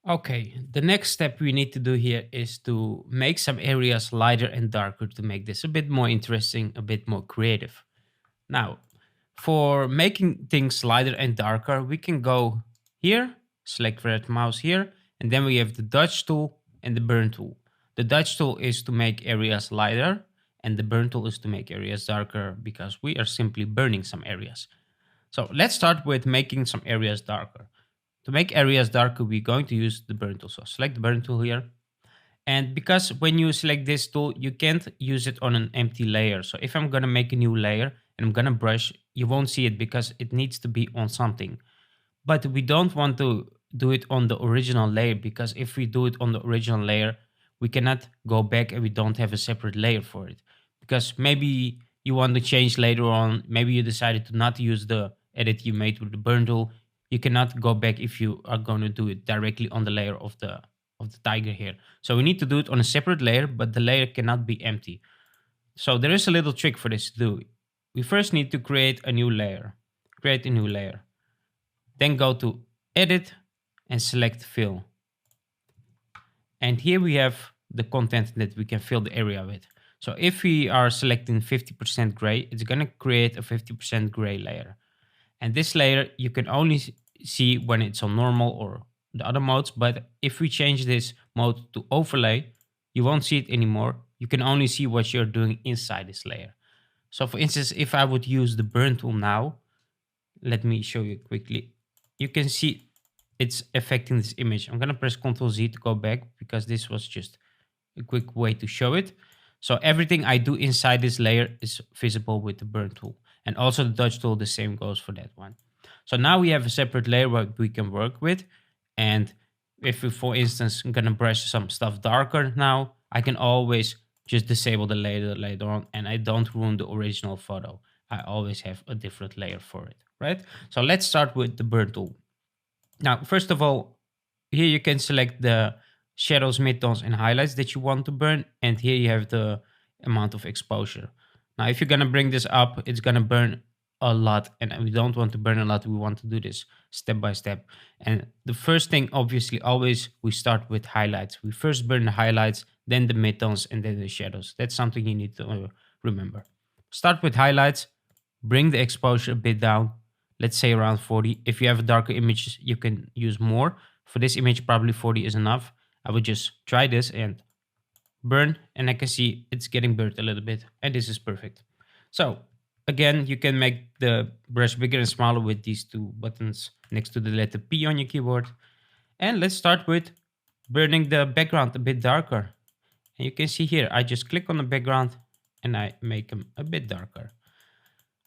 Okay, the next step we need to do here is to make some areas lighter and darker to make this a bit more interesting, a bit more creative. Now, for making things lighter and darker, we can go here, select red mouse here, and then we have the dodge tool and the burn tool. The dodge tool is to make areas lighter, and the burn tool is to make areas darker because we are simply burning some areas. So let's start with making some areas darker. To make areas darker, we're going to use the burn tool. So select the burn tool here. And because when you select this tool, you can't use it on an empty layer. So if I'm going to make a new layer and I'm going to brush, you won't see it because it needs to be on something. But we don't want to do it on the original layer because if we do it on the original layer, we cannot go back and we don't have a separate layer for it. Because maybe you want to change later on, maybe you decided to not use the edit you made with the burn tool. You cannot go back if you are going to do it directly on the layer of the tiger here. So we need to do it on a separate layer, but the layer cannot be empty. So there is a little trick for this to do. We first need to create a new layer. Create a new layer. Then go to edit and select fill. And here we have the content that we can fill the area with. So if we are selecting 50% gray, it's going to create a 50% gray layer. And this layer you can only see when it's on normal or the other modes. But if we change this mode to overlay, you won't see it anymore. You can only see what you're doing inside this layer. So for instance, if I would use the burn tool now, let me show you quickly. You can see it's affecting this image. I'm going to press Ctrl Z to go back because this was just a quick way to show it. So everything I do inside this layer is visible with the burn tool. And also the dodge tool, the same goes for that one. So now we have a separate layer what we can work with. And if we, for instance, I'm going to brush some stuff darker now, I can always just disable the layer later on and I don't ruin the original photo. I always have a different layer for it, right? So let's start with the burn tool. Now, first of all, here you can select the shadows, midtones, and highlights that you want to burn. And here you have the amount of exposure. Now, if you're going to bring this up, it's going to burn a lot. And we don't want to burn a lot. We want to do this step by step. And the first thing, obviously, always we start with highlights. We first burn the highlights, then the midtones, and then the shadows. That's something you need to remember. Start with highlights, bring the exposure a bit down, let's say around 40. If you have a darker image, you can use more. For this image, probably 40 is enough. I would just try this and burn, and I can see it's getting burnt a little bit, and this is perfect. So again, you can make the brush bigger and smaller with these two buttons next to the letter P on your keyboard. And let's start with burning the background a bit darker. And you can see here, I just click on the background and I make them a bit darker.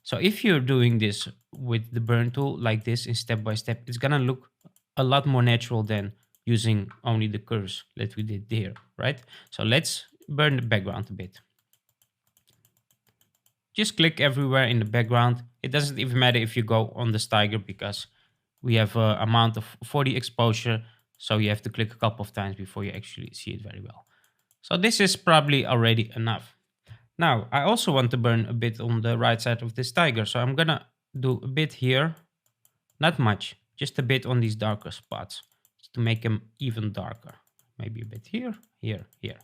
So if you're doing this with the burn tool like this in step by step, it's gonna look a lot more natural than using only the curves that we did there, right? So let's burn the background a bit. Just click everywhere in the background. It doesn't even matter if you go on the tiger because we have an amount of 40 exposure. So you have to click a couple of times before you actually see it very well. So this is probably already enough. Now, I also want to burn a bit on the right side of this tiger. So I'm gonna do a bit here. Not much, just a bit on these darker spots to make them even darker. Maybe a bit here, here, here.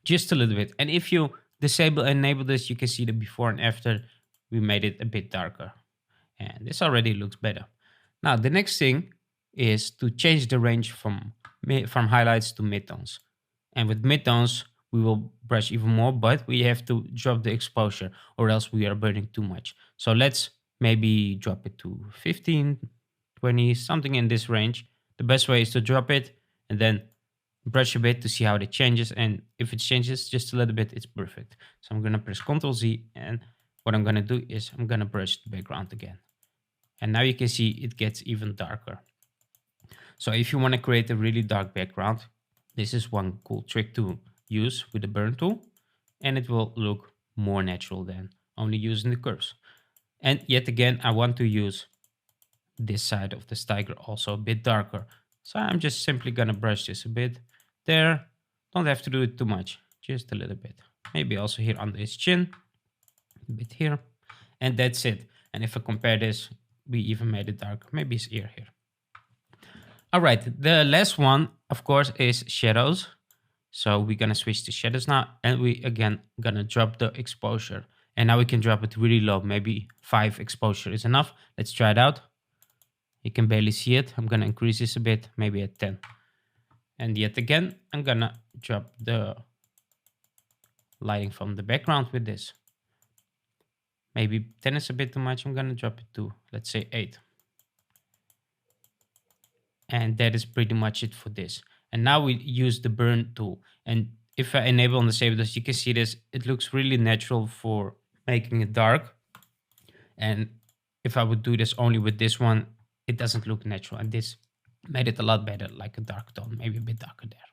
Just a little bit. And if you disable and enable this, you can see the before and after we made it a bit darker. And this already looks better. Now, the next thing is to change the range from highlights to midtones. And with midtones, we will brush even more, but we have to drop the exposure or else we are burning too much. So let's maybe drop it to 15, 20, something in this range. The best way is to drop it and then brush a bit to see how it changes. And if it changes just a little bit, it's perfect. So I'm going to press Ctrl Z, and what I'm going to do is I'm going to brush the background again. And now you can see it gets even darker. So if you want to create a really dark background, this is one cool trick to use with the burn tool, and it will look more natural than only using the curves. And yet again, I want to use this side of the tiger also a bit darker. So I'm just simply gonna brush this a bit there. Don't have to do it too much, just a little bit. Maybe also here under his chin, a bit here, and that's it. And if I compare this, we even made it darker, maybe his ear here. All right, the last one, of course, is shadows. So we're gonna switch to shadows now, and we again gonna drop the exposure. And now we can drop it really low. Maybe 5 exposure is enough. Let's try it out. You can barely see it. I'm gonna increase this a bit, maybe at 10. And yet again, I'm gonna drop the lighting from the background with this. Maybe 10 is a bit too much. I'm gonna drop it to, let's say, 8. And that is pretty much it for this. And now we use the burn tool. And if I enable on the shadows, you can see this, it looks really natural for making it dark. And if I would do this only with this one, it doesn't look natural. And this made it a lot better, like a dark tone, maybe a bit darker there.